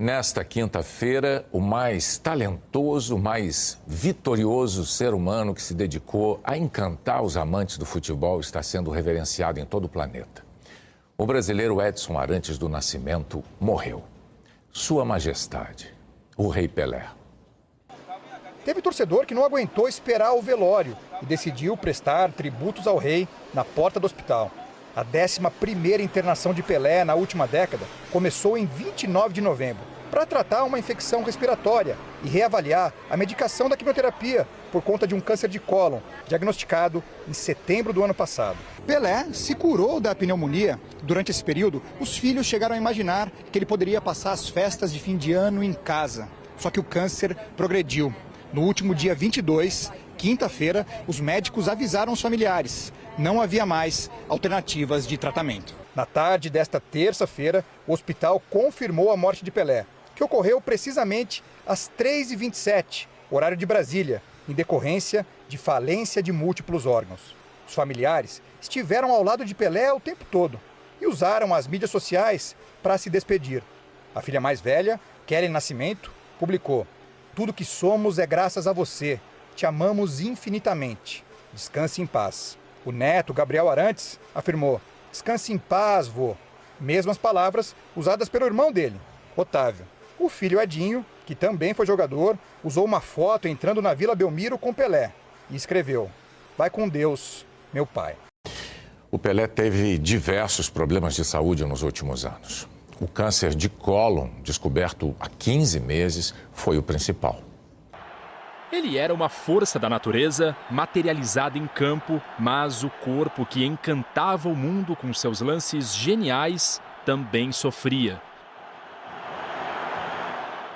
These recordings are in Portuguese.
Nesta quinta-feira, o mais talentoso, mais vitorioso ser humano que se dedicou a encantar os amantes do futebol está sendo reverenciado em todo o planeta. O brasileiro Edson Arantes do Nascimento morreu. Sua Majestade, o Rei Pelé. Teve torcedor que não aguentou esperar o velório e decidiu prestar tributos ao rei na porta do hospital. A 11ª internação de Pelé na última década começou em 29 de novembro para tratar uma infecção respiratória e reavaliar a medicação da quimioterapia por conta de um câncer de cólon, diagnosticado em setembro do ano passado. Pelé se curou da pneumonia. Durante esse período, os filhos chegaram a imaginar que ele poderia passar as festas de fim de ano em casa. Só que o câncer progrediu. No último dia 22, quinta-feira, os médicos avisaram os familiares. Não havia mais alternativas de tratamento. Na tarde desta terça-feira, o hospital confirmou a morte de Pelé, que ocorreu precisamente às 3h27, horário de Brasília, em decorrência de falência de múltiplos órgãos. Os familiares estiveram ao lado de Pelé o tempo todo e usaram as mídias sociais para se despedir. A filha mais velha, Kelly Nascimento, publicou: "Tudo que somos é graças a você. Te amamos infinitamente. Descanse em paz." O neto, Gabriel Arantes, afirmou: "Descanse em paz, vô." Mesmas palavras usadas pelo irmão dele, Otávio. O filho Edinho, que também foi jogador, usou uma foto entrando na Vila Belmiro com Pelé e escreveu: "Vai com Deus, meu pai." O Pelé teve diversos problemas de saúde nos últimos anos. O câncer de cólon, descoberto há 15 meses, foi o principal. Ele era uma força da natureza, materializada em campo, mas o corpo que encantava o mundo com seus lances geniais também sofria.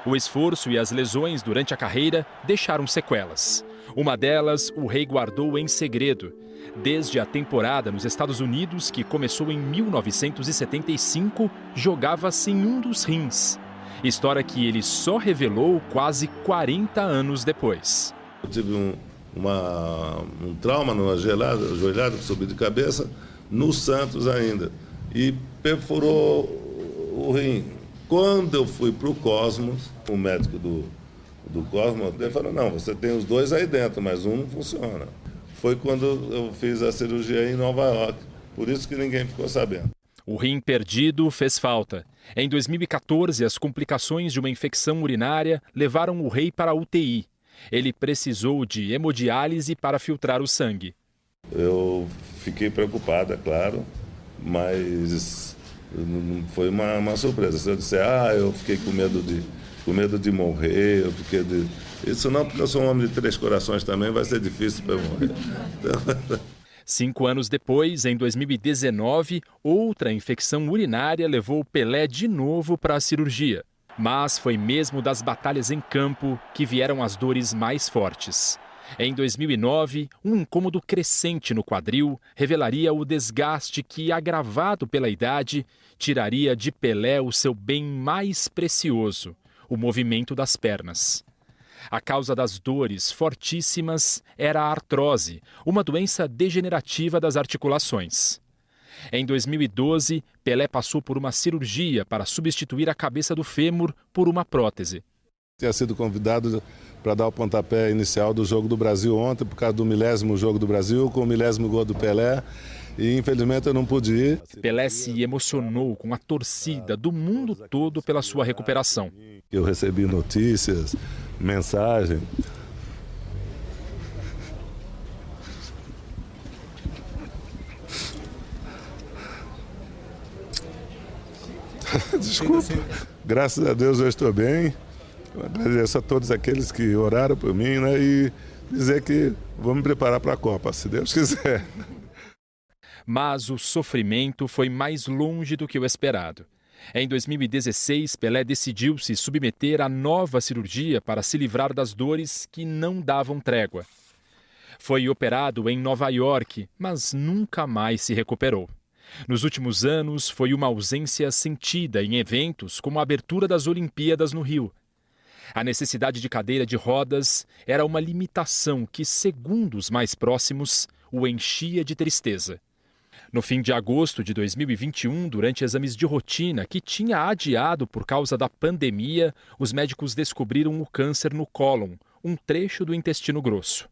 O esforço e as lesões durante a carreira deixaram sequelas. Uma delas, o rei guardou em segredo. Desde a temporada nos Estados Unidos, que começou em 1975, jogava sem um dos rins. História que ele só revelou quase 40 anos depois. Eu tive um trauma numa joelhada que subi de cabeça, no Santos ainda, e perfurou o rim. Quando eu fui para o Cosmos, o médico do Cosmos, ele falou: "Não, você tem os dois aí dentro, mas um não funciona." Foi quando eu fiz a cirurgia em Nova York, por isso que ninguém ficou sabendo. O rim perdido fez falta. Em 2014, as complicações de uma infecção urinária levaram o rei para a UTI. Ele precisou de hemodiálise para filtrar o sangue. Eu fiquei preocupado, é claro, mas foi uma surpresa. Se eu disser: eu fiquei com medo de morrer, eu fiquei de... Isso não, porque eu sou um homem de 3 corações também, vai ser difícil para eu morrer. Então... 5 anos depois, em 2019, outra infecção urinária levou Pelé de novo para a cirurgia. Mas foi mesmo das batalhas em campo que vieram as dores mais fortes. Em 2009, um incômodo crescente no quadril revelaria o desgaste que, agravado pela idade, tiraria de Pelé o seu bem mais precioso, o movimento das pernas. A causa das dores fortíssimas era a artrose, uma doença degenerativa das articulações. Em 2012, Pelé passou por uma cirurgia para substituir a cabeça do fêmur por uma prótese. Tinha sido convidado para dar o pontapé inicial do Jogo do Brasil ontem, por causa do 1000º Jogo do Brasil, com o 1000º gol do Pelé, e infelizmente eu não pude ir. Pelé se emocionou com a torcida do mundo todo pela sua recuperação. Eu recebi notícias, mensagem. Desculpa. Graças a Deus eu estou bem. Eu agradeço a todos aqueles que oraram por mim, né, e dizer que vou me preparar para a Copa, se Deus quiser. Mas o sofrimento foi mais longe do que o esperado. Em 2016, Pelé decidiu se submeter a nova cirurgia para se livrar das dores que não davam trégua. Foi operado em Nova York, mas nunca mais se recuperou. Nos últimos anos, foi uma ausência sentida em eventos como a abertura das Olimpíadas no Rio. A necessidade de cadeira de rodas era uma limitação que, segundo os mais próximos, o enchia de tristeza. No fim de agosto de 2021, durante exames de rotina que tinha adiado por causa da pandemia, os médicos descobriram o câncer no cólon, um trecho do intestino grosso.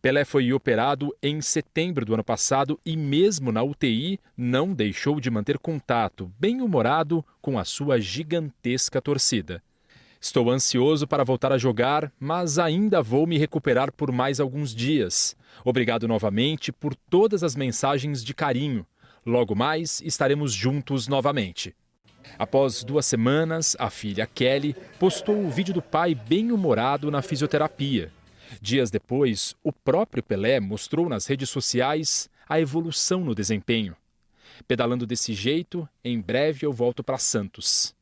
Pelé foi operado em setembro do ano passado e, mesmo na UTI, não deixou de manter contato, bem-humorado, com a sua gigantesca torcida. Estou ansioso para voltar a jogar, mas ainda vou me recuperar por mais alguns dias. Obrigado novamente por todas as mensagens de carinho. Logo mais estaremos juntos novamente. Após 2 semanas, a filha Kelly postou o vídeo do pai bem-humorado na fisioterapia. Dias depois, o próprio Pelé mostrou nas redes sociais a evolução no desempenho. Pedalando desse jeito, em breve eu volto para Santos.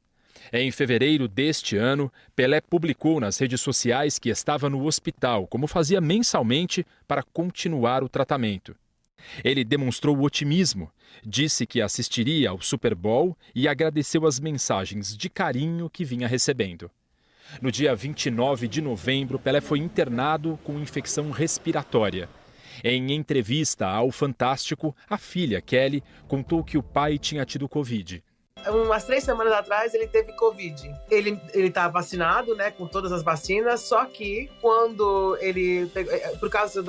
Em fevereiro deste ano, Pelé publicou nas redes sociais que estava no hospital, como fazia mensalmente, para continuar o tratamento. Ele demonstrou otimismo, disse que assistiria ao Super Bowl e agradeceu as mensagens de carinho que vinha recebendo. No dia 29 de novembro, Pelé foi internado com infecção respiratória. Em entrevista ao Fantástico, a filha, Kelly, contou que o pai tinha tido Covid. Umas 3 semanas atrás ele teve Covid. Ele está vacinado, né, com todas as vacinas, só que quando ele, por causa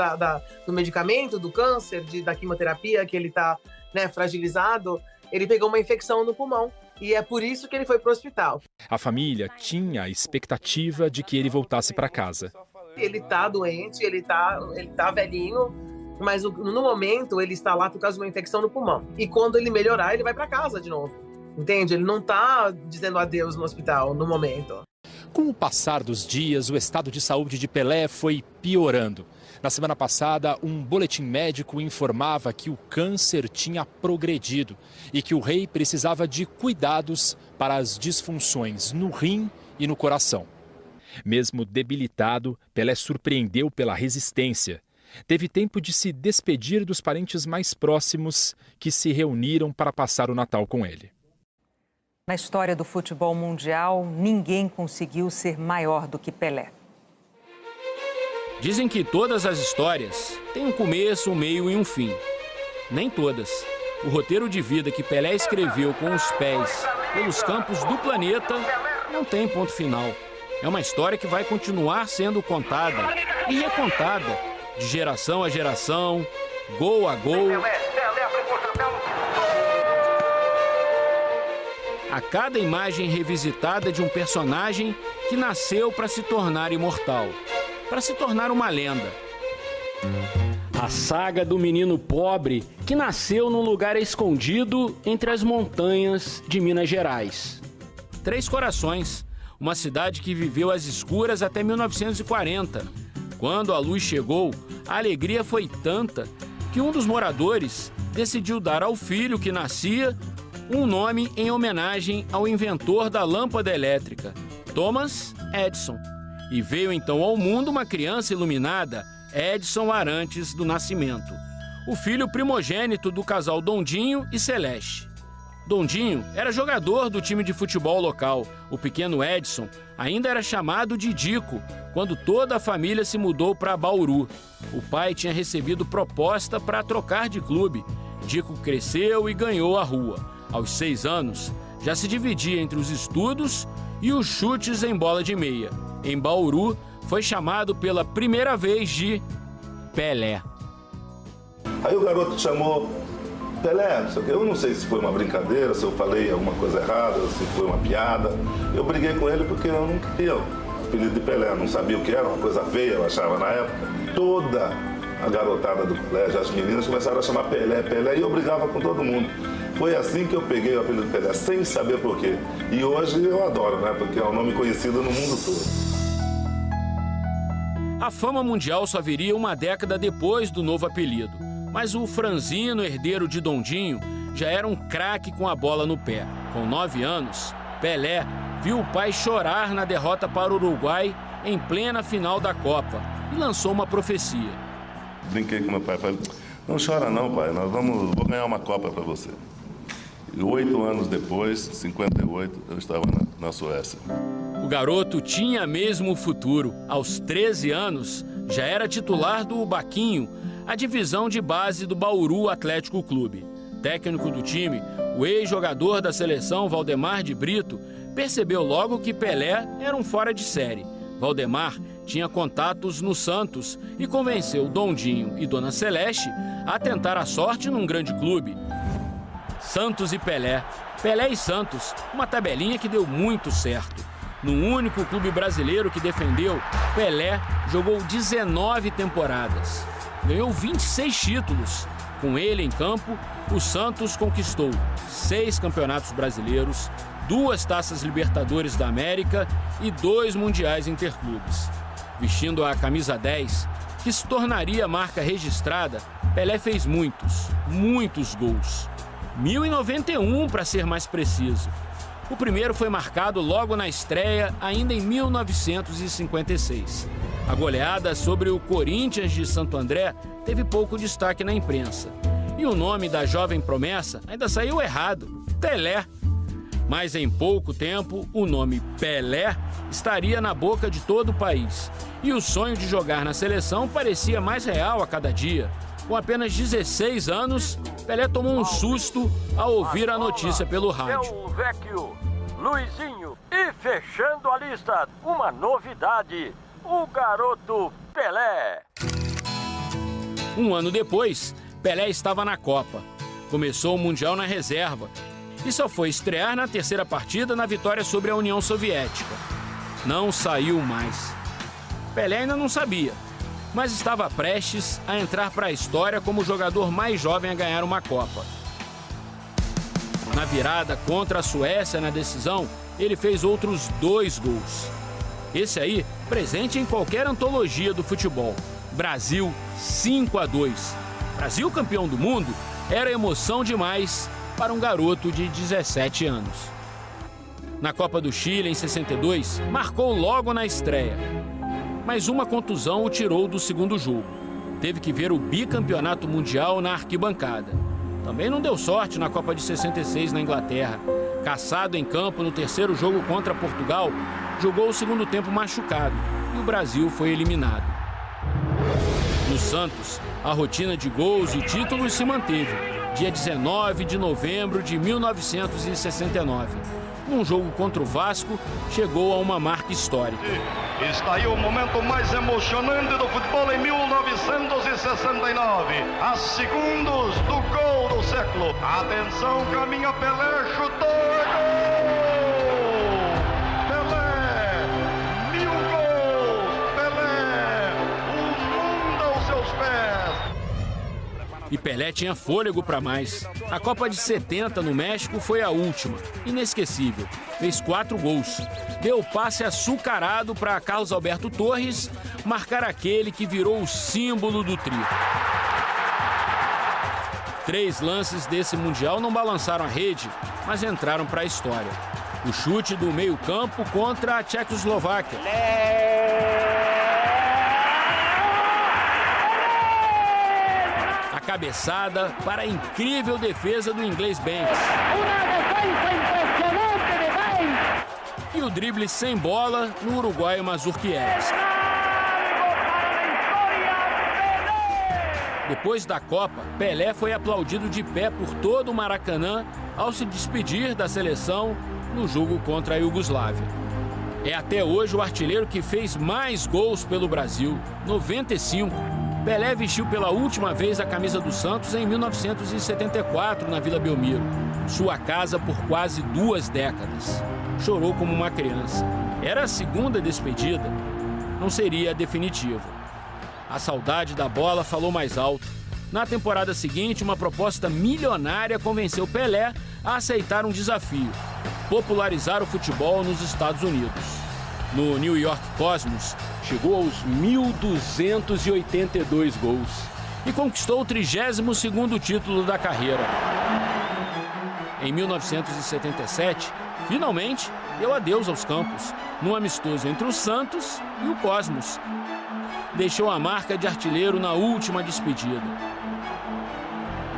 do medicamento, do câncer, da quimioterapia, que ele está, né, fragilizado, ele pegou uma infecção no pulmão. E é por isso que ele foi para o hospital. A família tinha a expectativa de que ele voltasse para casa. Ele está doente, ele tá velhinho, mas no momento ele está lá por causa de uma infecção no pulmão. E quando ele melhorar, ele vai para casa de novo. Entende? Ele não está dizendo adeus no hospital no momento. Com o passar dos dias, o estado de saúde de Pelé foi piorando. Na semana passada, um boletim médico informava que o câncer tinha progredido e que o rei precisava de cuidados para as disfunções no rim e no coração. Mesmo debilitado, Pelé surpreendeu pela resistência. Teve tempo de se despedir dos parentes mais próximos que se reuniram para passar o Natal com ele. Na história do futebol mundial, ninguém conseguiu ser maior do que Pelé. Dizem que todas as histórias têm um começo, um meio e um fim. Nem todas. O roteiro de vida que Pelé escreveu com os pés pelos campos do planeta não tem ponto final. É uma história que vai continuar sendo contada e recontada, de geração a geração, gol a gol. A cada imagem revisitada de um personagem que nasceu para se tornar imortal, para se tornar uma lenda. A saga do menino pobre que nasceu num lugar escondido entre as montanhas de Minas Gerais. Três Corações, uma cidade que viveu às escuras até 1940. Quando a luz chegou, a alegria foi tanta que um dos moradores decidiu dar ao filho que nascia um nome em homenagem ao inventor da lâmpada elétrica, Thomas Edison. E veio então ao mundo uma criança iluminada, Edson Arantes do Nascimento, o filho primogênito do casal Dondinho e Celeste. Dondinho era jogador do time de futebol local. O pequeno Edson ainda era chamado de Dico quando toda a família se mudou para Bauru. O pai tinha recebido proposta para trocar de clube. Dico cresceu e ganhou a rua. Aos 6 anos, já se dividia entre os estudos e os chutes em bola de meia. Em Bauru, foi chamado pela primeira vez de Pelé. Aí o garoto chamou Pelé, eu não sei se foi uma brincadeira, se eu falei alguma coisa errada, se foi uma piada. Eu briguei com ele porque eu não queria o apelido de Pelé, não sabia o que era, uma coisa feia, eu achava na época. Toda a garotada do colégio, as meninas começaram a chamar Pelé, Pelé, e eu brigava com todo mundo. Foi assim que eu peguei o apelido de Pelé, sem saber por quê. E hoje eu adoro, né? Porque é um nome conhecido no mundo todo. A fama mundial só viria uma década depois do novo apelido. Mas o franzino herdeiro de Dondinho já era um craque com a bola no pé. Com 9 anos, Pelé viu o pai chorar na derrota para o Uruguai em plena final da Copa e lançou uma profecia. Brinquei com meu pai, falei, não chora não, pai, vou ganhar uma Copa para você. E 8 anos depois, 58, eu estava na Suécia. O garoto tinha mesmo o futuro. Aos 13 anos, já era titular do Baquinho, a divisão de base do Bauru Atlético Clube. técnico do time, o ex-jogador da seleção Valdemar de Brito, percebeu logo que Pelé era um fora de série. Valdemar tinha contatos no Santos e convenceu Dondinho e Dona Celeste a tentar a sorte num grande clube. Santos e Pelé, Pelé e Santos, uma tabelinha que deu muito certo. No único clube brasileiro que defendeu, Pelé jogou 19 temporadas. Ganhou 26 títulos. Com ele em campo, o Santos conquistou 6 campeonatos brasileiros, 2 taças Libertadores da América e 2 mundiais interclubes. Vestindo a camisa 10, que se tornaria marca registrada, Pelé fez muitos gols. 1091 para ser mais preciso. O primeiro foi marcado logo na estreia, ainda em 1956. A goleada sobre o Corinthians de Santo André teve pouco destaque na imprensa. E o nome da jovem promessa ainda saiu errado, Pelé. Mas em pouco tempo, o nome Pelé estaria na boca de todo o país. E o sonho de jogar na seleção parecia mais real a cada dia. Com apenas 16 anos, Pelé tomou um susto ao ouvir a notícia pelo rádio. O Vecchio, Luizinho, e fechando a lista, uma novidade, o garoto Pelé. Um ano depois, Pelé estava na Copa. Começou o Mundial na reserva e só foi estrear na terceira partida na vitória sobre a União Soviética. Não saiu mais. Pelé ainda não sabia, mas estava prestes a entrar para a história como o jogador mais jovem a ganhar uma Copa. Na virada contra a Suécia na decisão, ele fez outros 2 gols. Esse aí, presente em qualquer antologia do futebol. Brasil 5-2. Brasil campeão do mundo era emoção demais para um garoto de 17 anos. Na Copa do Chile, em 62, marcou logo na estreia. Mas uma contusão o tirou do segundo jogo. Teve que ver o bicampeonato mundial na arquibancada. Também não deu sorte na Copa de 66 na Inglaterra. Caçado em campo no terceiro jogo contra Portugal, jogou o segundo tempo machucado e o Brasil foi eliminado. No Santos, a rotina de gols e títulos se manteve. Dia 19 de novembro de 1969. Num jogo contra o Vasco, chegou a uma marca histórica. Está aí o momento mais emocionante do futebol em 1969. A segundos do gol do século. Atenção, caminha Pelé, chutou, é gol! Pelé, 1000 gols! Pelé, o mundo aos seus pés! E Pelé tinha fôlego para mais. A Copa de 70 no México foi a última, inesquecível. Fez 4 gols. Deu passe açucarado para Carlos Alberto Torres marcar aquele que virou o símbolo do tri. 3 lances desse Mundial não balançaram a rede, mas entraram para a história. O chute do meio-campo contra a Tchecoslováquia. A cabeçada para a incrível defesa do inglês Banks. E o drible sem bola no uruguaio Mazurkiewicz. Depois da Copa, Pelé foi aplaudido de pé por todo o Maracanã ao se despedir da seleção no jogo contra a Iugoslávia. É até hoje o artilheiro que fez mais gols pelo Brasil, 95. Pelé vestiu pela última vez a camisa do Santos em 1974 na Vila Belmiro, sua casa por quase 2 décadas. Chorou como uma criança. Era a segunda despedida, não seria a definitiva. A saudade da bola falou mais alto. Na temporada seguinte, uma proposta milionária convenceu Pelé a aceitar um desafio: popularizar o futebol nos Estados Unidos. No New York Cosmos, chegou aos 1.282 gols e conquistou o 32º título da carreira. Em 1977, finalmente, deu adeus aos campos, num amistoso entre o Santos e o Cosmos. Deixou a marca de artilheiro na última despedida.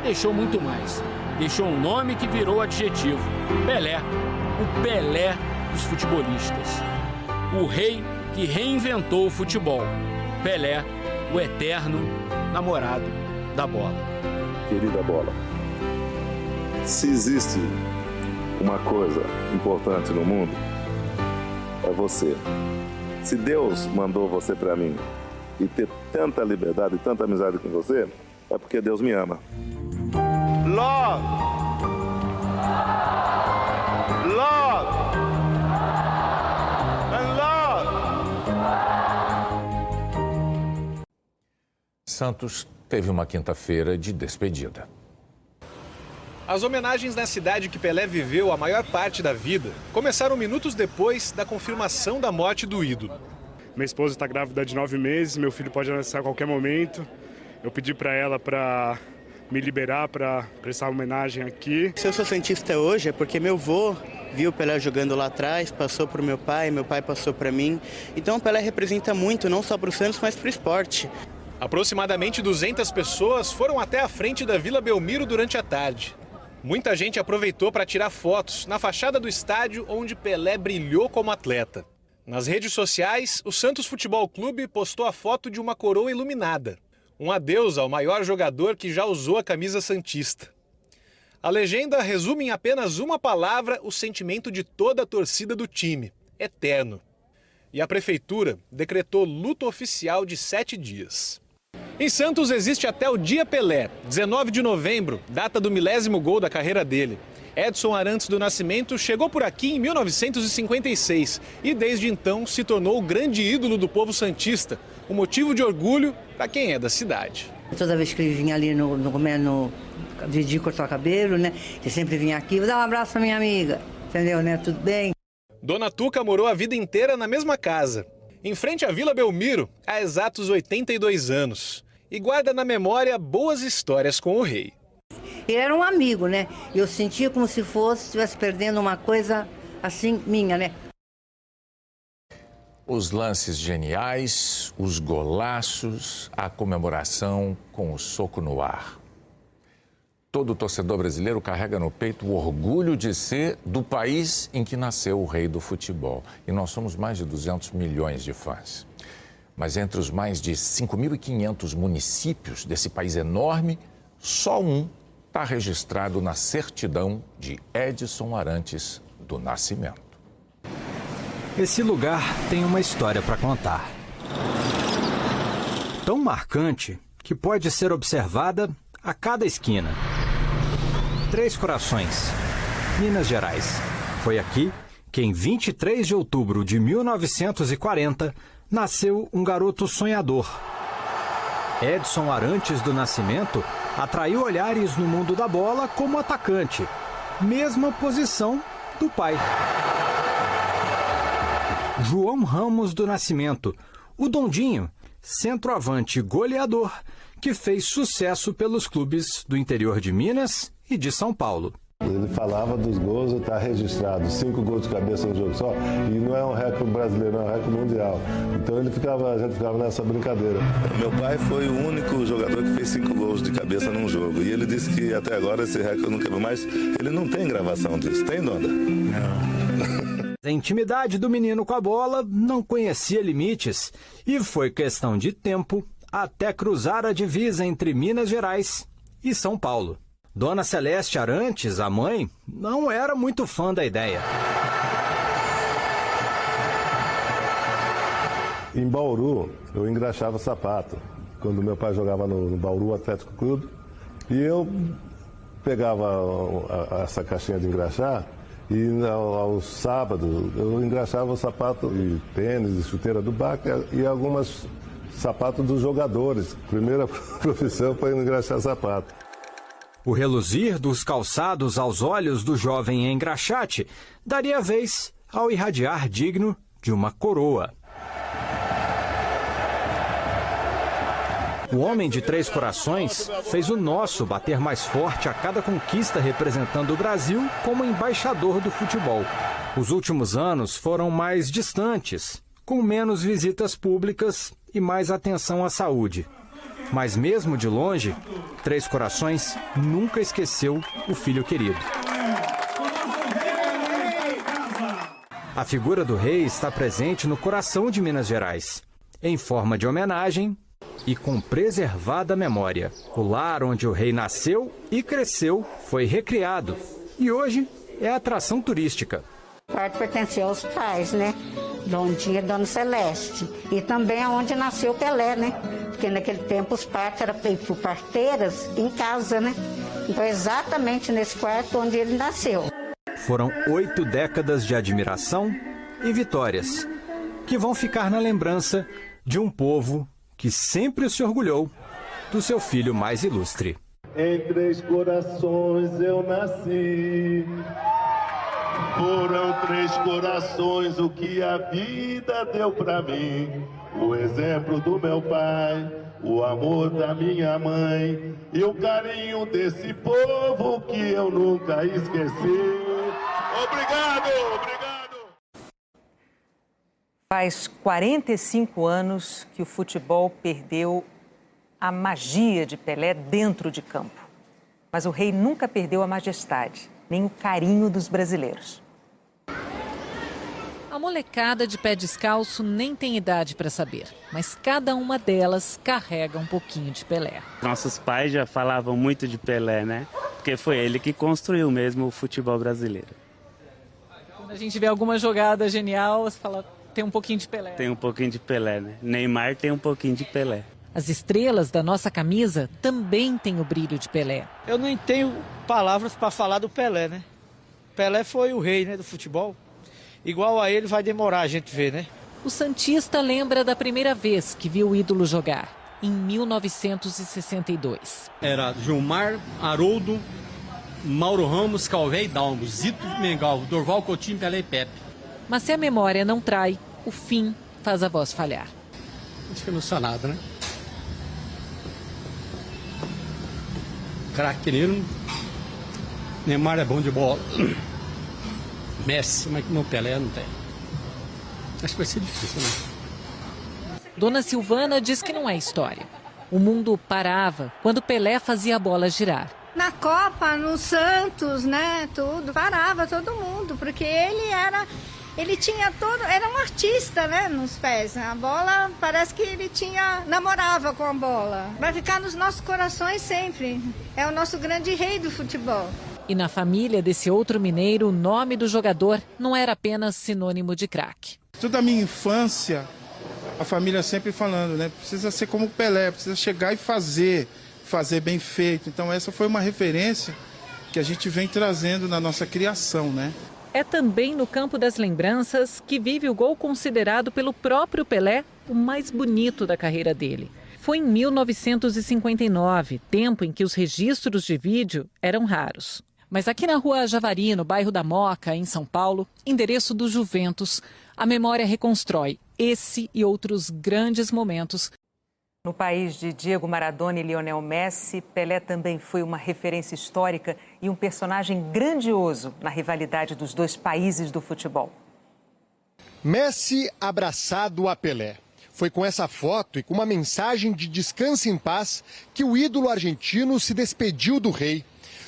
Deixou muito mais. Deixou um nome que virou adjetivo: Pelé, o Pelé dos futebolistas. O rei que reinventou o futebol. Pelé, o eterno namorado da bola. Querida bola, Se existe uma coisa importante no mundo, é você. Se Deus mandou você para mim e ter tanta liberdade e tanta amizade com você, é porque Deus me ama. Love! Love! And love! Santos teve uma quinta-feira de despedida. As homenagens na cidade que Pelé viveu a maior parte da vida começaram minutos depois da confirmação da morte do ídolo. Minha esposa está grávida de 9 meses, meu filho pode nascer a qualquer momento. Eu pedi para ela para me liberar para prestar homenagem aqui. Se eu sou santista hoje é porque meu avô viu o Pelé jogando lá atrás, passou para o meu pai passou para mim. Então o Pelé representa muito, não só para o Santos, mas para o esporte. Aproximadamente 200 pessoas foram até a frente da Vila Belmiro durante a tarde. Muita gente aproveitou para tirar fotos na fachada do estádio onde Pelé brilhou como atleta. Nas redes sociais, o Santos Futebol Clube postou a foto de uma coroa iluminada. Um adeus ao maior jogador que já usou a camisa santista. A legenda resume em apenas uma palavra o sentimento de toda a torcida do time: eterno. E a prefeitura decretou luto oficial de 7 dias. Em Santos existe até o Dia Pelé, 19 de novembro, data do 1000º gol da carreira dele. Edson Arantes do Nascimento chegou por aqui em 1956 e desde então se tornou o grande ídolo do povo santista, um motivo de orgulho para quem é da cidade. Toda vez que ele vinha ali no Didi cortar o cabelo, né? Ele sempre vinha aqui, vou dar um abraço para minha amiga, entendeu, né? Tudo bem? Dona Tuca morou a vida inteira na mesma casa, em frente à Vila Belmiro, há exatos 82 anos. E guarda na memória boas histórias com o rei. Ele era um amigo, né? E eu sentia como se estivesse perdendo uma coisa assim minha, né? Os lances geniais, os golaços, a comemoração com o soco no ar. Todo torcedor brasileiro carrega no peito o orgulho de ser do país em que nasceu o rei do futebol. E nós somos mais de 200 milhões de fãs. Mas entre os mais de 5.500 municípios desse país enorme, só um está registrado na certidão de Edson Arantes do Nascimento. Esse lugar tem uma história para contar. Tão marcante que pode ser observada a cada esquina. Três Corações, Minas Gerais. Foi aqui que, em 23 de outubro de 1940, nasceu um garoto sonhador. Edson Arantes do Nascimento atraiu olhares no mundo da bola como atacante, mesma posição do pai. João Ramos do Nascimento, o Dondinho, centroavante goleador, que fez sucesso pelos clubes do interior de Minas e de São Paulo. Ele falava dos gols, está registrado 5 gols de cabeça no jogo só, e não é um recorde brasileiro, é um recorde mundial. Então a gente ficava nessa brincadeira. Meu pai foi o único jogador que fez 5 gols de cabeça num jogo, e ele disse que até agora esse recorde não quebrou, mas ele não tem gravação disso, tem, Donda? Não. A intimidade do menino com a bola não conhecia limites e foi questão de tempo até cruzar a divisa entre Minas Gerais e São Paulo. Dona Celeste Arantes, a mãe, não era muito fã da ideia. Em Bauru, eu engraxava sapato, quando meu pai jogava no Bauru Atlético Clube, e eu pegava essa caixinha de engraxar e aos sábados eu engraxava o sapato e tênis e chuteira do Baca e algumas sapatos dos jogadores. A primeira profissão foi engraxar sapato. O reluzir dos calçados aos olhos do jovem engraxate daria vez ao irradiar digno de uma coroa. O homem de Três Corações fez o nosso bater mais forte a cada conquista representando o Brasil como embaixador do futebol. Os últimos anos foram mais distantes, com menos visitas públicas e mais atenção à saúde. Mas mesmo de longe, Três Corações nunca esqueceu o filho querido. A figura do rei está presente no coração de Minas Gerais. Em forma de homenagem, e com preservada memória. O lar onde o rei nasceu e cresceu foi recriado e hoje é atração turística. O quarto pertencia aos pais, né? Dondinha e Dona Celeste. E também aonde nasceu o Pelé, né? Porque naquele tempo os quartos eram feitos por parteiras em casa, né? Então exatamente nesse quarto onde ele nasceu. Foram 8 décadas de admiração e vitórias, que vão ficar na lembrança de um povo que sempre se orgulhou do seu filho mais ilustre. Em 3 corações eu nasci. Foram 3 corações o que a vida deu pra mim. O exemplo do meu pai, o amor da minha mãe e o carinho desse povo que eu nunca esqueci. Obrigado, obrigado. Faz 45 anos que o futebol perdeu a magia de Pelé dentro de campo. Mas o rei nunca perdeu a majestade, nem o carinho dos brasileiros. A molecada de pé descalço nem tem idade para saber, mas cada uma delas carrega um pouquinho de Pelé. Nossos pais já falavam muito de Pelé, né? Porque foi ele que construiu mesmo o futebol brasileiro. Quando a gente vê alguma jogada genial, você fala, tem um pouquinho de Pelé. Tem um pouquinho de Pelé, né? Neymar tem um pouquinho de Pelé. As estrelas da nossa camisa também têm o brilho de Pelé. Eu nem tenho palavras para falar do Pelé, né? Pelé foi o rei, né, do futebol. Igual a ele vai demorar a gente ver, né? O santista lembra da primeira vez que viu o ídolo jogar, em 1962. Era Gilmar, Haroldo, Mauro Ramos, Calvé e Dalmo, Zito Mengal, Dorval Coutinho, Pelé e Pepe. Mas se a memória não trai, o fim faz a voz falhar. Fica emocionado, né? Craque Nino, Neymar é bom de bola. Messi, mas que meu Pelé não tem. Acho que vai ser difícil, né? Dona Silvana diz que não é história. O mundo parava quando Pelé fazia a bola girar. Na Copa, no Santos, né, tudo, parava todo mundo, porque ele tinha era um artista, né, nos pés. A bola, parece que ele namorava com a bola. Vai ficar nos nossos corações sempre. É o nosso grande rei do futebol. E na família desse outro mineiro, o nome do jogador não era apenas sinônimo de craque. Toda a minha infância, a família sempre falando, né? Precisa ser como o Pelé, precisa chegar e fazer bem feito. Então essa foi uma referência que a gente vem trazendo na nossa criação, né? É também no campo das lembranças que vive o gol considerado pelo próprio Pelé o mais bonito da carreira dele. Foi em 1959, tempo em que os registros de vídeo eram raros. Mas aqui na Rua Javari, no bairro da Moca, em São Paulo, endereço do Juventus, a memória reconstrói esse e outros grandes momentos. No país de Diego Maradona e Lionel Messi, Pelé também foi uma referência histórica e um personagem grandioso na rivalidade dos dois países do futebol. Messi abraçado a Pelé. Foi com essa foto e com uma mensagem de descanso em paz que o ídolo argentino se despediu do rei.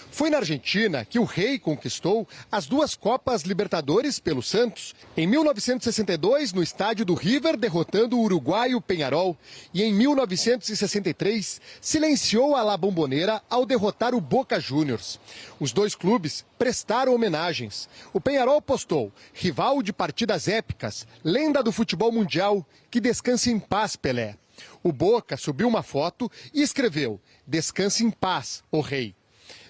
Foi na Argentina que o rei conquistou as 2 Copas Libertadores pelo Santos. Em 1962, no estádio do River, derrotando o uruguaio Peñarol. E em 1963, silenciou a La Bombonera ao derrotar o Boca Juniors. Os 2 clubes prestaram homenagens. O Peñarol postou: rival de partidas épicas, lenda do futebol mundial, que descanse em paz, Pelé. O Boca subiu uma foto e escreveu: descanse em paz, o rei.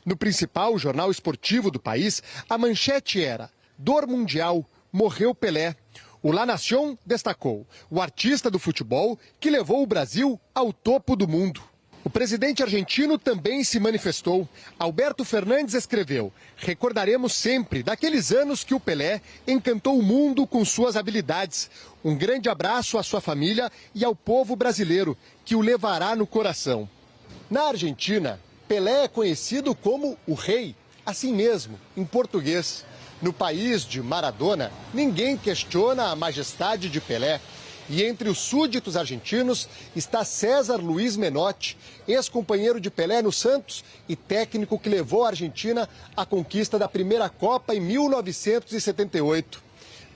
No principal jornal esportivo do país, a manchete era: dor mundial, morreu Pelé. O La Nación destacou: o artista do futebol que levou o Brasil ao topo do mundo. O presidente argentino também se manifestou. Alberto Fernandes escreveu: recordaremos sempre daqueles anos que o Pelé encantou o mundo com suas habilidades. Um grande abraço à sua família e ao povo brasileiro, que o levará no coração. Na Argentina, Pelé é conhecido como o rei, assim mesmo, em português. No país de Maradona, ninguém questiona a majestade de Pelé. E entre os súditos argentinos está César Luiz Menotti, ex-companheiro de Pelé no Santos e técnico que levou a Argentina à conquista da primeira Copa em 1978.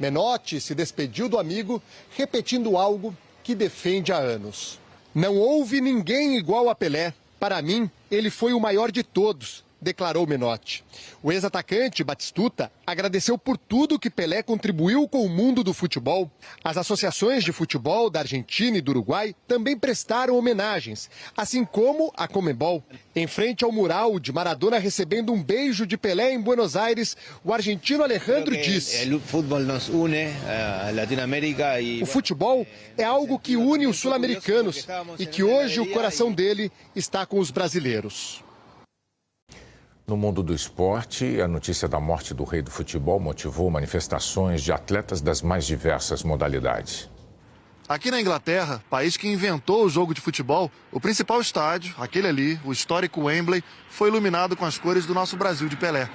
Menotti se despediu do amigo, repetindo algo que defende há anos. Não houve ninguém igual a Pelé. Para mim, ele foi o maior de todos, declarou Menotti. O ex-atacante, Batistuta, agradeceu por tudo que Pelé contribuiu com o mundo do futebol. As associações de futebol da Argentina e do Uruguai também prestaram homenagens, assim como a Conmebol. Em frente ao mural de Maradona recebendo um beijo de Pelé em Buenos Aires, o argentino Alejandro disse: O futebol nos une a Latinoamérica e... O futebol é algo que une os sul-americanos e que hoje o coração dele está com os brasileiros. No mundo do esporte, a notícia da morte do rei do futebol motivou manifestações de atletas das mais diversas modalidades. Aqui na Inglaterra, país que inventou o jogo de futebol, o principal estádio, aquele ali, o histórico Wembley, foi iluminado com as cores do nosso Brasil de Pelé.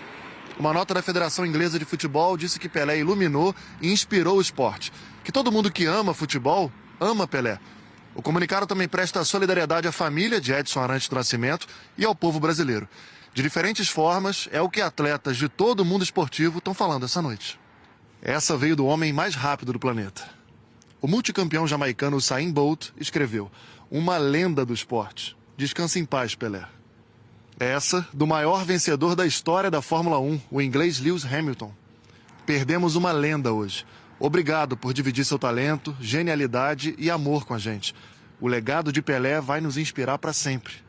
Uma nota da Federação Inglesa de Futebol disse que Pelé iluminou e inspirou o esporte. Que todo mundo que ama futebol, ama Pelé. O comunicado também presta solidariedade à família de Edson Arantes do Nascimento e ao povo brasileiro. De diferentes formas, é o que atletas de todo o mundo esportivo estão falando essa noite. Essa veio do homem mais rápido do planeta. O multicampeão jamaicano Usain Bolt escreveu: uma lenda do esporte. Descanse em paz, Pelé. Essa do maior vencedor da história da Fórmula 1, o inglês Lewis Hamilton. Perdemos uma lenda hoje. Obrigado por dividir seu talento, genialidade e amor com a gente. O legado de Pelé vai nos inspirar para sempre.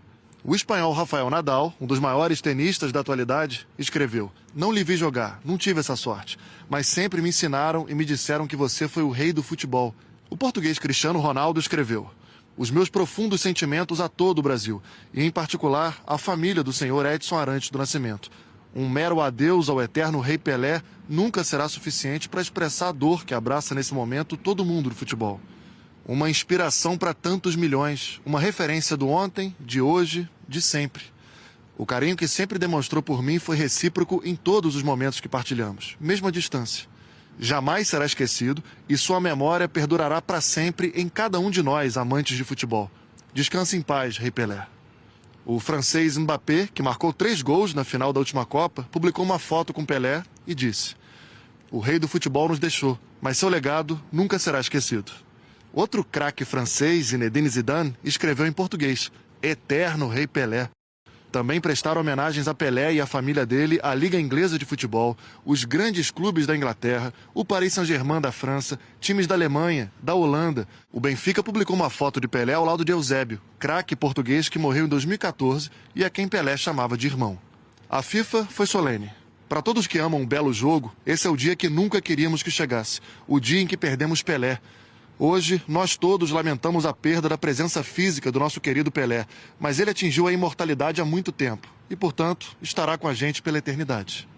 O espanhol Rafael Nadal, um dos maiores tenistas da atualidade, escreveu: não lhe vi jogar, não tive essa sorte, mas sempre me ensinaram e me disseram que você foi o rei do futebol. O português Cristiano Ronaldo escreveu: os meus profundos sentimentos a todo o Brasil, e em particular à família do senhor Edson Arantes do Nascimento. Um mero adeus ao eterno rei Pelé nunca será suficiente para expressar a dor que abraça nesse momento todo mundo do futebol. Uma inspiração para tantos milhões, uma referência do ontem, de hoje, de sempre. O carinho que sempre demonstrou por mim foi recíproco em todos os momentos que partilhamos, mesmo à distância. Jamais será esquecido e sua memória perdurará para sempre em cada um de nós, amantes de futebol. Descanse em paz, Rei Pelé. O francês Mbappé, que marcou 3 gols na final da última Copa, publicou uma foto com Pelé e disse: o rei do futebol nos deixou, mas seu legado nunca será esquecido. Outro craque francês, Zinedine Zidane, escreveu em português: eterno Rei Pelé. Também prestaram homenagens a Pelé e à família dele, a Liga Inglesa de Futebol, os grandes clubes da Inglaterra, o Paris Saint-Germain da França, times da Alemanha, da Holanda. O Benfica publicou uma foto de Pelé ao lado de Eusébio, craque português que morreu em 2014 e a quem Pelé chamava de irmão. A FIFA foi solene. Para todos que amam um belo jogo, esse é o dia que nunca queríamos que chegasse, o dia em que perdemos Pelé. Hoje, nós todos lamentamos a perda da presença física do nosso querido Pelé, mas ele atingiu a imortalidade há muito tempo e, portanto, estará com a gente pela eternidade.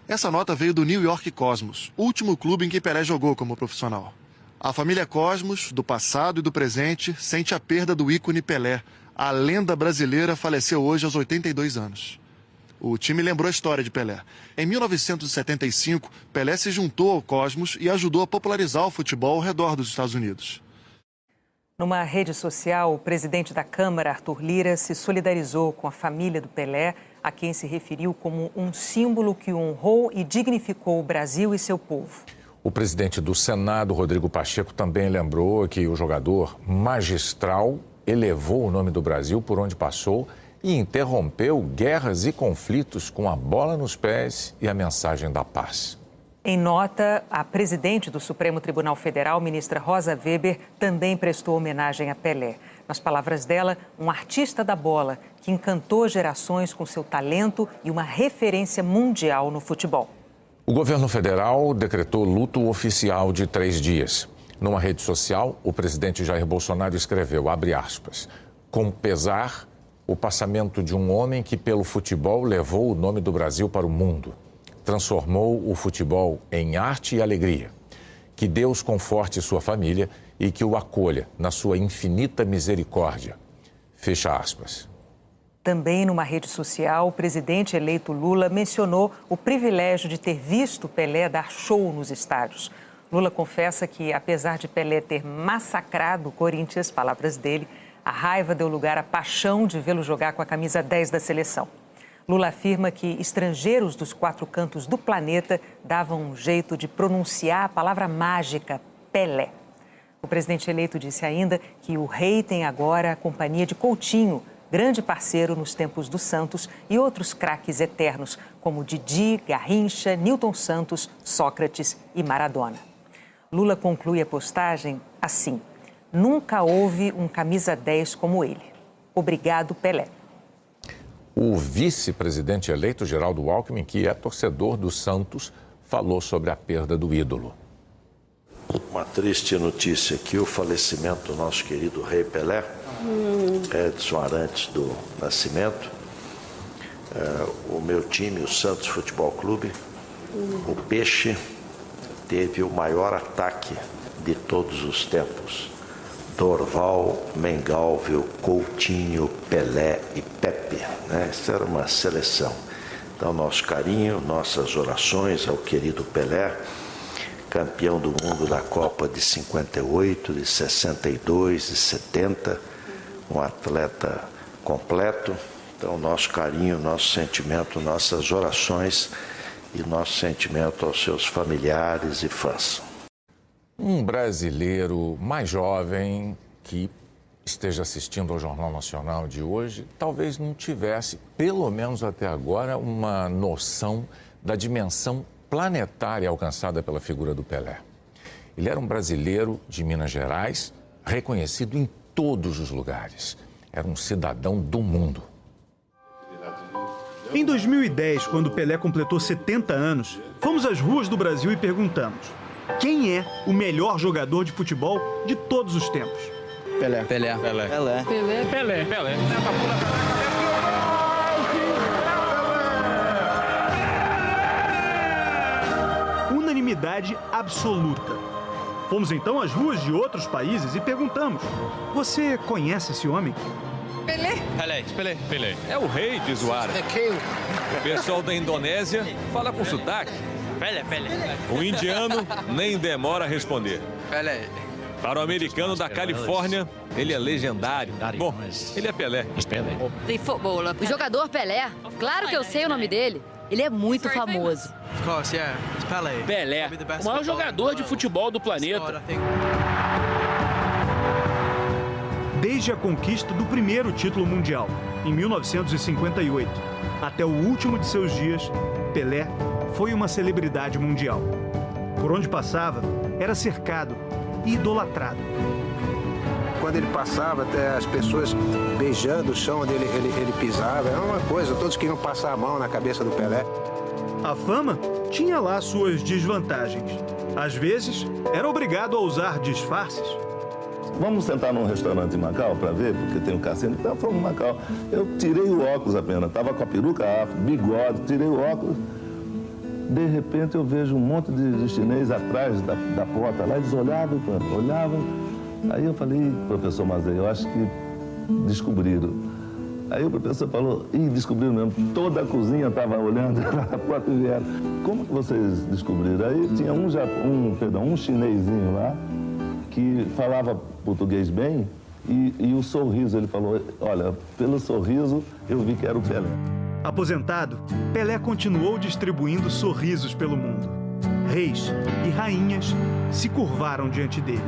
Essa nota veio do New York Cosmos, último clube em que Pelé jogou como profissional. A família Cosmos, do passado e do presente, sente a perda do ícone Pelé. A lenda brasileira faleceu hoje aos 82 anos. O time lembrou a história de Pelé. Em 1975, Pelé se juntou ao Cosmos e ajudou a popularizar o futebol ao redor dos Estados Unidos. Numa rede social, o presidente da Câmara, Arthur Lira, se solidarizou com a família do Pelé, a quem se referiu como um símbolo que honrou e dignificou o Brasil e seu povo. O presidente do Senado, Rodrigo Pacheco, também lembrou que o jogador magistral elevou o nome do Brasil por onde passou e interrompeu guerras e conflitos com a bola nos pés e a mensagem da paz. Em nota, a presidente do Supremo Tribunal Federal, ministra Rosa Weber, também prestou homenagem a Pelé. Nas palavras dela, um artista da bola que encantou gerações com seu talento e uma referência mundial no futebol. O governo federal decretou luto oficial de 3 dias. Numa rede social, o presidente Jair Bolsonaro escreveu, abre aspas, com pesar, o passamento de um homem que, pelo futebol, levou o nome do Brasil para o mundo. Transformou o futebol em arte e alegria. Que Deus conforte sua família e que o acolha na sua infinita misericórdia. Fecha aspas. Também numa rede social, o presidente eleito Lula mencionou o privilégio de ter visto Pelé dar show nos estádios. Lula confessa que, apesar de Pelé ter massacrado o Corinthians, palavras dele, a raiva deu lugar à paixão de vê-lo jogar com a camisa 10 da seleção. Lula afirma que estrangeiros dos 4 cantos do planeta davam um jeito de pronunciar a palavra mágica, Pelé. O presidente eleito disse ainda que o rei tem agora a companhia de Coutinho, grande parceiro nos tempos do Santos, e outros craques eternos, como Didi, Garrincha, Nilton Santos, Sócrates e Maradona. Lula conclui a postagem assim: nunca houve um camisa 10 como ele. Obrigado, Pelé. O vice-presidente eleito, Geraldo Alckmin, que é torcedor do Santos, falou sobre a perda do ídolo. Uma triste notícia aqui, o falecimento do nosso querido rei Pelé, Edson Arantes do Nascimento. O meu time, o Santos Futebol Clube, o Peixe, teve o maior ataque de todos os tempos. Dorval, Mengalvio, Coutinho, Pelé e Pepe, né? Essa era uma seleção. Então, nosso carinho, nossas orações ao querido Pelé, campeão do mundo da Copa de 58, de 62, de 70, um atleta completo. Então, nosso carinho, nosso sentimento, nossas orações e nosso sentimento aos seus familiares e fãs. Um brasileiro mais jovem que esteja assistindo ao Jornal Nacional de hoje talvez não tivesse, pelo menos até agora, uma noção da dimensão planetária alcançada pela figura do Pelé. Ele era um brasileiro de Minas Gerais, reconhecido em todos os lugares. Era um cidadão do mundo. Em 2010, quando Pelé completou 70 anos, fomos às ruas do Brasil e perguntamos: quem é o melhor jogador de futebol de todos os tempos? Pelé. Pelé. Pelé. Pelé. Pelé. Pelé. Pelé. Unanimidade absoluta. Fomos então às ruas de outros países e perguntamos: você conhece esse homem? Pelé. Pelé. Pelé. Pelé. É o rei, diz o árabe. O pessoal da Indonésia fala com sotaque. Pelé. Pelé. O indiano nem demora a responder. Pelé. Para o americano da Califórnia, ele é legendário. Bom, ele é Pelé. The footballer. O jogador Pelé. Claro que eu sei o nome dele. Ele é muito famoso. Of course, yeah. It's Pelé. Pelé, o maior jogador de futebol do planeta. Desde a conquista do primeiro título mundial, em 1958, até o último de seus dias, Pelé foi uma celebridade mundial. Por onde passava, era cercado e idolatrado. Quando ele passava, até as pessoas beijando o chão onde ele pisava, era uma coisa, todos queriam passar a mão na cabeça do Pelé. A fama tinha lá suas desvantagens. Às vezes, era obrigado a usar disfarces. Vamos sentar num restaurante em Macau para ver, porque tem um cassino. Então, fomos em Macau. Eu tirei o óculos apenas, estava com a peruca afro, bigode, tirei o óculos. De repente, eu vejo um monte de chinês atrás da porta lá, eles olhavam. Aí eu falei: professor Mazei, eu acho que descobriram. Aí o professor falou: descobriram mesmo. Toda a cozinha estava olhando para a porta e vieram. Como que vocês descobriram? Aí tinha um chinesinho lá que falava português bem e o sorriso, ele falou: olha, pelo sorriso eu vi que era o Pelé. Aposentado, Pelé continuou distribuindo sorrisos pelo mundo. Reis e rainhas se curvaram diante dele.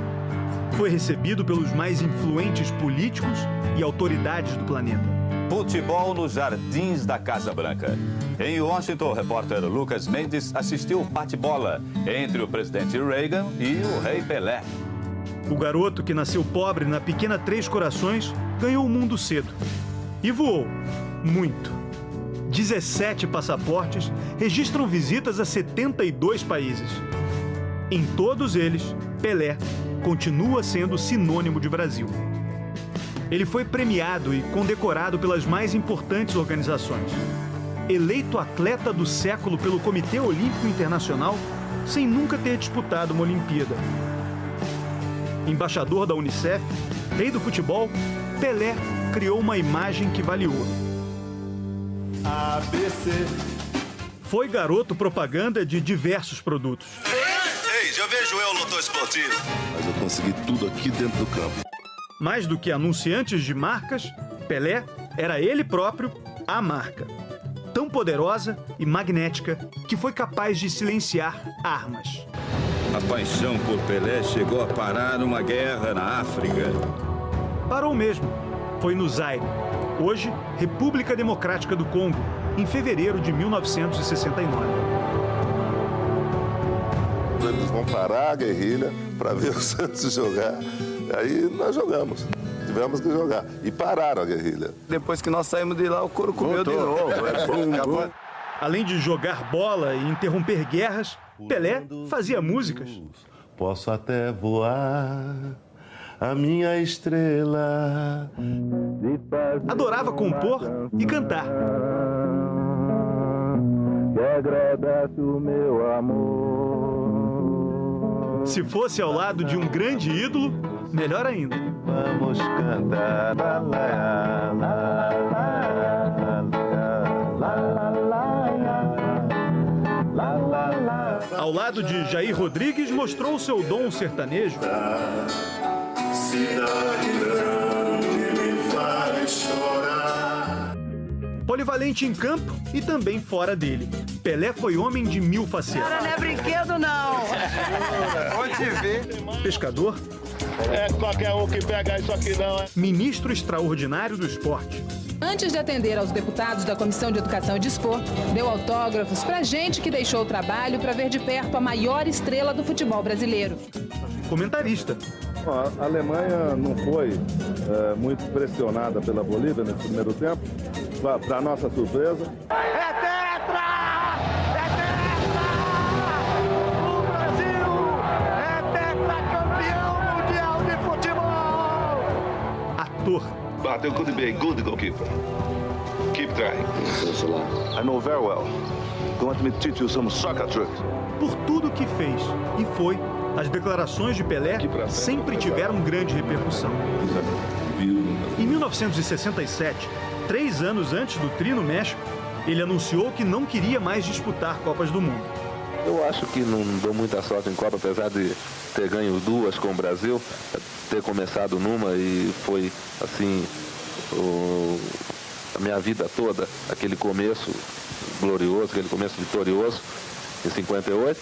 Foi recebido pelos mais influentes políticos e autoridades do planeta. Futebol nos jardins da Casa Branca. Em Washington, o repórter Lucas Mendes assistiu o bate-bola entre o presidente Reagan e o rei Pelé. O garoto que nasceu pobre na pequena Três Corações ganhou o mundo cedo. E voou muito. 17 passaportes registram visitas a 72 países. Em todos eles, Pelé continua sendo sinônimo de Brasil. Ele foi premiado e condecorado pelas mais importantes organizações. Eleito atleta do século pelo Comitê Olímpico Internacional, sem nunca ter disputado uma Olimpíada. Embaixador da Unicef, rei do futebol, Pelé criou uma imagem que vale ouro. ABC. Foi garoto propaganda de diversos produtos. Eu vejo eu no esportivo. Mas eu consegui tudo aqui dentro do campo. Mais do que anunciantes de marcas, Pelé era ele próprio a marca. Tão poderosa e magnética que foi capaz de silenciar armas. A paixão por Pelé chegou a parar uma guerra na África. Parou mesmo. Foi no Zaire, hoje República Democrática do Congo, em fevereiro de 1969. Eles vão parar a guerrilha para ver o Santos jogar. Aí nós jogamos. Tivemos que jogar. E pararam a guerrilha. Depois que nós saímos de lá, o couro comeu de novo. Acabou. Além de jogar bola e interromper guerras, Pelé fazia músicas. Posso até voar, a minha estrela. Adorava compor e cantar. Que agradece o meu amor. Se fosse ao lado de um grande ídolo, melhor ainda. Vamos cantar. Ao lado de Jair Rodrigues, mostrou seu dom sertanejo. Cidade grande me faz chorar. Polivalente em campo e também fora dele. Pelé foi homem de 1000 facetas. Cara, não é brinquedo, não! Pode ver. Pescador. É qualquer um que pega isso aqui, não, é? Ministro extraordinário do esporte. Antes de atender aos deputados da Comissão de Educação e Desporto, deu autógrafos pra gente que deixou o trabalho para ver de perto a maior estrela do futebol brasileiro. Comentarista. A Alemanha não foi muito pressionada pela Bolívia nesse primeiro tempo, para nossa surpresa. É tetra! É tetra! O Brasil é tetracampeão mundial de futebol! Ator. But you could be a good goalkeeper. Keep trying. I know very well. You want me to teach you some soccer tricks? Por tudo que fez e foi, as declarações de Pelé sempre tiveram grande repercussão. Em 1967, 3 anos antes do Tri no México, ele anunciou que não queria mais disputar Copas do Mundo. Eu acho que não deu muita sorte em Copa, apesar de ter ganho 2 com o Brasil, ter começado numa e foi assim a minha vida toda, aquele começo glorioso, aquele começo vitorioso em 58.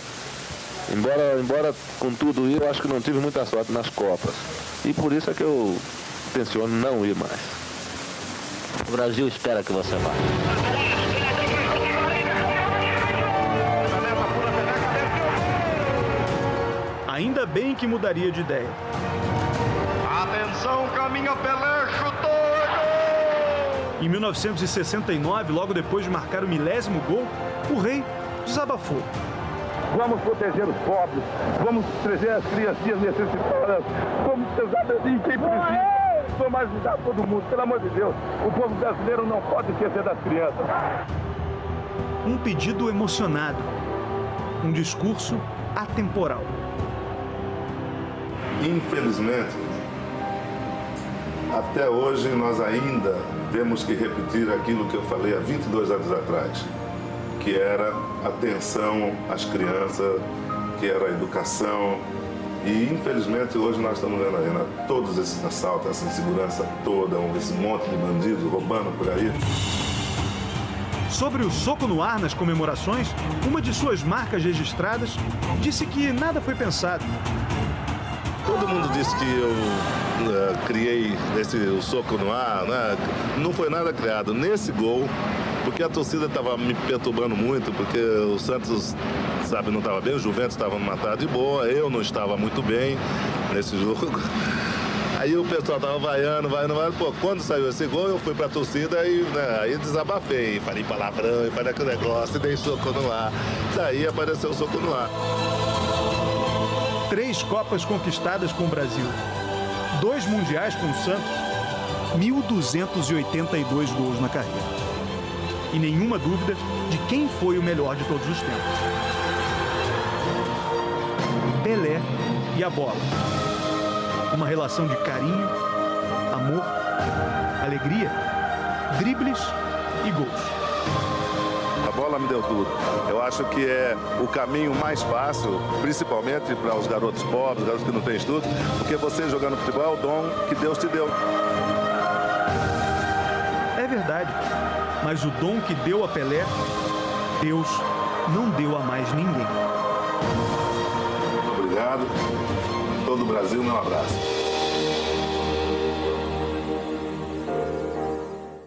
Embora com tudo isso, eu acho que não tive muita sorte nas Copas. E por isso é que eu tenciono não ir mais. O Brasil espera que você vá. Ainda bem que mudaria de ideia. Atenção, caminha Pelé, chutou! Em 1969, logo depois de marcar o 1000º gol, o rei desabafou. Vamos proteger os pobres, vamos proteger as criancinhas necessitadas, vamos precisar de quem precisa, vamos ajudar todo mundo, pelo amor de Deus. O povo brasileiro não pode esquecer das crianças. Um pedido emocionado, um discurso atemporal. Infelizmente, até hoje nós ainda temos que repetir aquilo que eu falei há 22 anos atrás, que era atenção às crianças, que era a educação. E infelizmente hoje nós estamos vendo aí todos esses assaltos, essa insegurança toda, esse monte de bandidos roubando por aí. Sobre o soco no ar nas comemorações, uma de suas marcas registradas disse que nada foi pensado. Todo mundo disse que eu criei o soco no ar, né? Não foi nada criado nesse gol, porque a torcida estava me perturbando muito, porque o Santos, sabe, não estava bem, o Juventus estava numa tarde boa, eu não estava muito bem nesse jogo. Aí o pessoal estava vaiando, pô, quando saiu esse gol eu fui para a torcida e aí desabafei, falei palavrão, falei aquele negócio e dei soco no ar. Daí apareceu o soco no ar. 3 Copas conquistadas com o Brasil, 2 Mundiais com o Santos, 1.282 gols na carreira. E nenhuma dúvida de quem foi o melhor de todos os tempos. Pelé e a bola. Uma relação de carinho, amor, alegria, dribles e gols. A bola me deu tudo. Eu acho que é o caminho mais fácil, principalmente para os garotos pobres, garotos que não têm estudo, porque você jogando futebol é o dom que Deus te deu. É verdade, mas o dom que deu a Pelé, Deus não deu a mais ninguém. obrigado. Todo o Brasil, meu abraço.